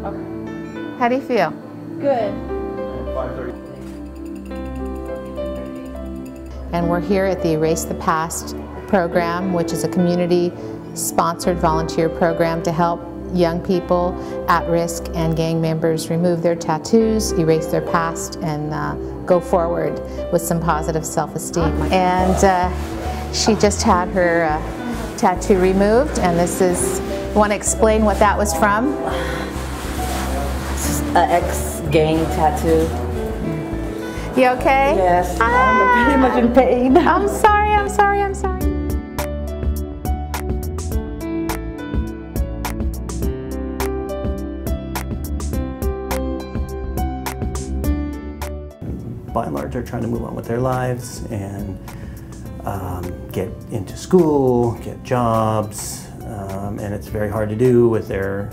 Okay. How do you feel? Good. And we're here at the Erase the Past program, which is a community-sponsored volunteer program to help young people at risk and gang members remove their tattoos, erase their past, and go forward with some positive self-esteem. And she just had her tattoo removed, and this is, you want to explain what that was from? An ex-gang tattoo. You okay? Yes, I'm pretty much in pain. I'm sorry, I'm sorry, I'm sorry. By and large, are trying to move on with their lives and get into school, get jobs, and it's very hard to do with their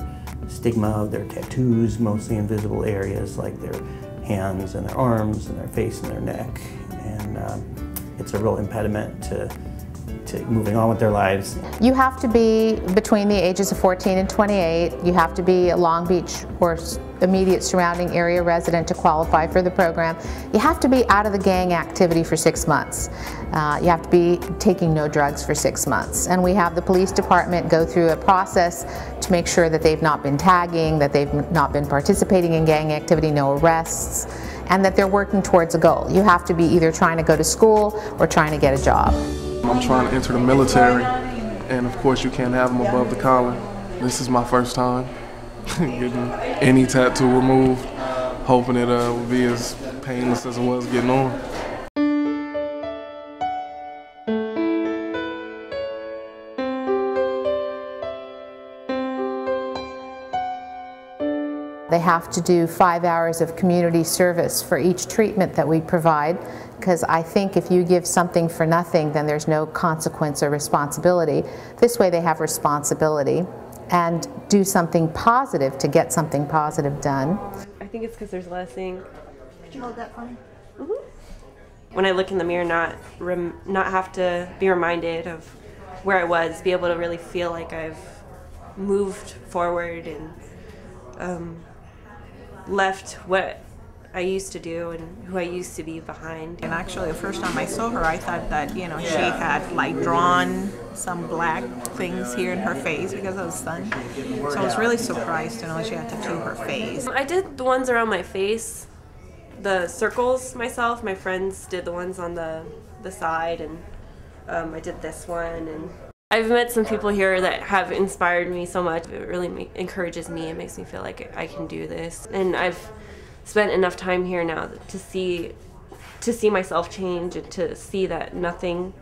stigma of their tattoos, mostly in visible areas like their hands and their arms and their face and their neck. And it's a real impediment to moving on with their lives. You have to be between the ages of 14 and 28. You have to be a Long Beach or immediate surrounding area resident to qualify for the program. You have to be out of the gang activity for 6 months. You have to be taking no drugs for 6 months. And we have the police department go through a process to make sure that they've not been tagging, that they've not been participating in gang activity, no arrests, and that they're working towards a goal. You have to be either trying to go to school or trying to get a job. I'm trying to enter the military, and of course you can't have them above the collar. This is my first time getting any tattoo removed, hoping it will be as painless as it was getting on. They have to do 5 hours of community service for each treatment that we provide, because I think if you give something for nothing, then there's no consequence or responsibility. This way they have responsibility and do something positive to get something positive done. I think it's because there's less ink. Could you hold that for me? Mm-hmm. When I look in the mirror, not have to be reminded of where I was, be able to really feel like I've moved forward and left what I used to do and who I used to be behind. And actually the first time I saw her, I thought that, you know, she had like drawn some black things here in her face because of the sun. So I was really surprised to know she had tattooed her face. I did the ones around my face, the circles myself. My friends did the ones on the side, and I did this one. And I've met some people here that have inspired me so much. It really encourages me. It makes me feel like I can do this. And I've spent enough time here now to see myself change and to see that nothing's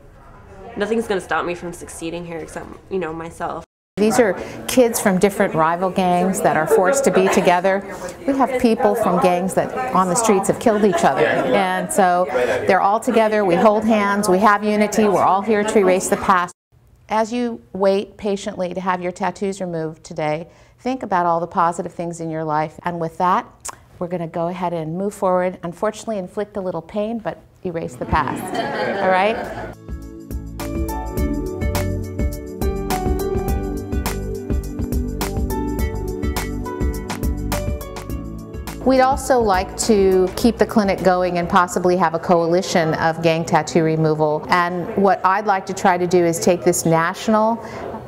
going to stop me from succeeding here except, you know, myself. These are kids from different rival gangs that are forced to be together. We have people from gangs that on the streets have killed each other. And so they're all together, we hold hands, we have unity, we're all here to erase the past. As you wait patiently to have your tattoos removed today, think about all the positive things in your life. And with that, we're going to go ahead and move forward. Unfortunately, inflict a little pain, but erase the past. All right? We'd also like to keep the clinic going and possibly have a coalition of gang tattoo removal. And what I'd like to try to do is take this national,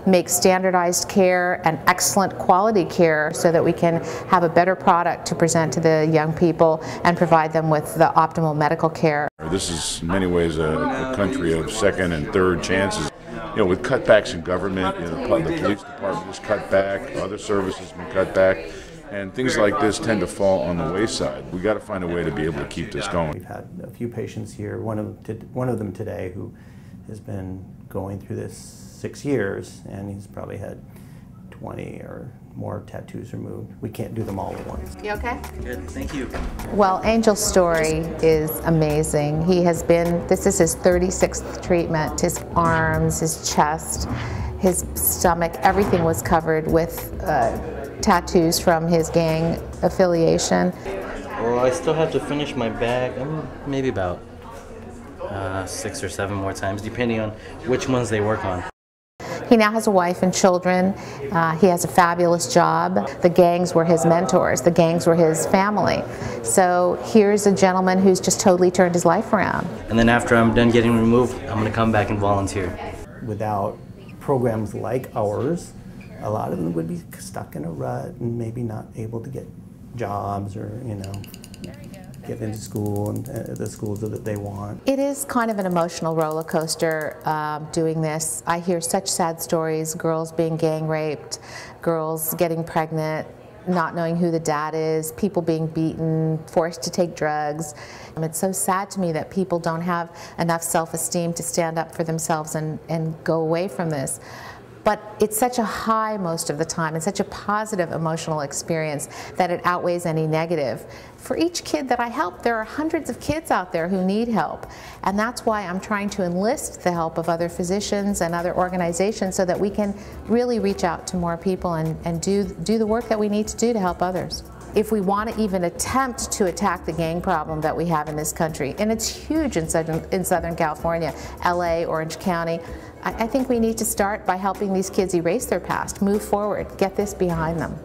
make standardized care and excellent quality care so that we can have a better product to present to the young people and provide them with the optimal medical care. This is in many ways a country of second and third chances. You know, with cutbacks in government, you know, the police department has cut back, other services have been cut back. And things like this tend to fall on the wayside. We got to find a way to be able to keep this going. We've had a few patients here, one of them today, who has been going through this 6 years, and he's probably had 20 or more tattoos removed. We can't do them all at once. You okay? Good, thank you. Well, Angel's story is amazing. He has been, this is his 36th treatment. His arms, his chest, his stomach, everything was covered with tattoos from his gang affiliation. Well, I still have to finish my bag, maybe about 6 or 7 more times, depending on which ones they work on. He now has a wife and children. He has a fabulous job. The gangs were his mentors. The gangs were his family. So here's a gentleman who's just totally turned his life around. And then after I'm done getting removed, I'm going to come back and volunteer. Without programs like ours, a lot of them would be stuck in a rut and maybe not able to get jobs or, get into school and the schools that they want. It is kind of an emotional roller coaster doing this. I hear such sad stories, girls being gang raped, girls getting pregnant, not knowing who the dad is, people being beaten, forced to take drugs. It's so sad to me that people don't have enough self-esteem to stand up for themselves and go away from this. But it's such a high most of the time, and such a positive emotional experience that it outweighs any negative. For each kid that I help, there are hundreds of kids out there who need help. And that's why I'm trying to enlist the help of other physicians and other organizations so that we can really reach out to more people and do the work that we need to do to help others. If we want to even attempt to attack the gang problem that we have in this country, and it's huge in Southern California, LA, Orange County, I think we need to start by helping these kids erase their past, move forward, get this behind them.